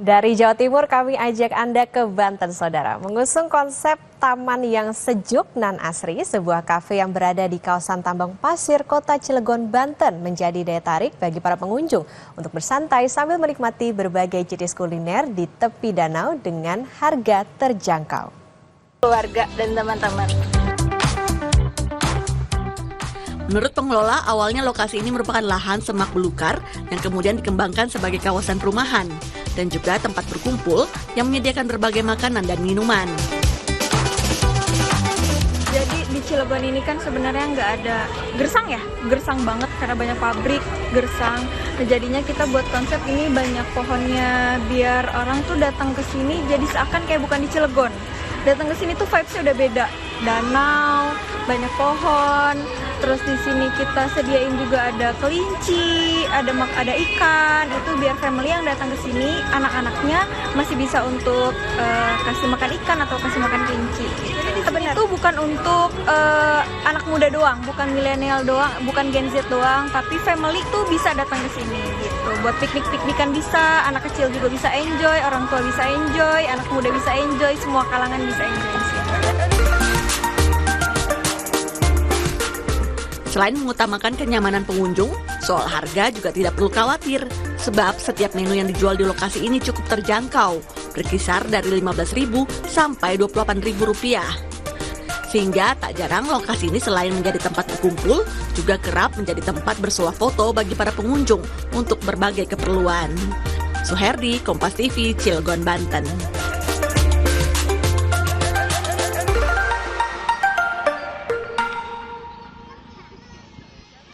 Dari Jawa Timur kami ajak Anda ke Banten, Saudara. Mengusung konsep taman yang sejuk nan asri, sebuah kafe yang berada di kawasan Tambang Pasir, Kota Cilegon, Banten menjadi daya tarik bagi para pengunjung untuk bersantai sambil menikmati berbagai jenis kuliner di tepi danau dengan harga terjangkau. Keluarga dan teman-teman. Menurut pengelola, awalnya lokasi ini merupakan lahan semak belukar yang kemudian dikembangkan sebagai kawasan perumahan dan juga tempat berkumpul yang menyediakan berbagai makanan dan minuman. Jadi di Cilegon ini kan sebenarnya nggak ada gersang ya, gersang banget karena banyak pabrik, gersang. Nah, jadinya kita buat konsep ini banyak pohonnya biar orang tuh datang ke sini jadi seakan kayak bukan di Cilegon. Datang ke sini tuh vibes-nya udah beda. Danau, banyak pohon. Terus di sini kita sediain juga ada kelinci, ada ikan. Itu biar family yang datang ke sini, anak-anaknya masih bisa untuk kasih makan ikan atau kasih makan kelinci. Sebenarnya itu bukan untuk anak muda doang, bukan milenial doang, bukan Gen Z doang, tapi family tuh bisa datang ke sini gitu. Buat piknik-piknikan bisa, anak kecil juga bisa enjoy, orang tua bisa enjoy, anak muda bisa enjoy, semua kalangan bisa enjoy di sini. Selain mengutamakan kenyamanan pengunjung, soal harga juga tidak perlu khawatir, sebab setiap menu yang dijual di lokasi ini cukup terjangkau, berkisar dari Rp15.000 sampai Rp28.000. Sehingga tak jarang lokasi ini selain menjadi tempat berkumpul, juga kerap menjadi tempat bersuah foto bagi para pengunjung untuk berbagai keperluan. Suherdi, Kompas TV, Cilegon, Banten.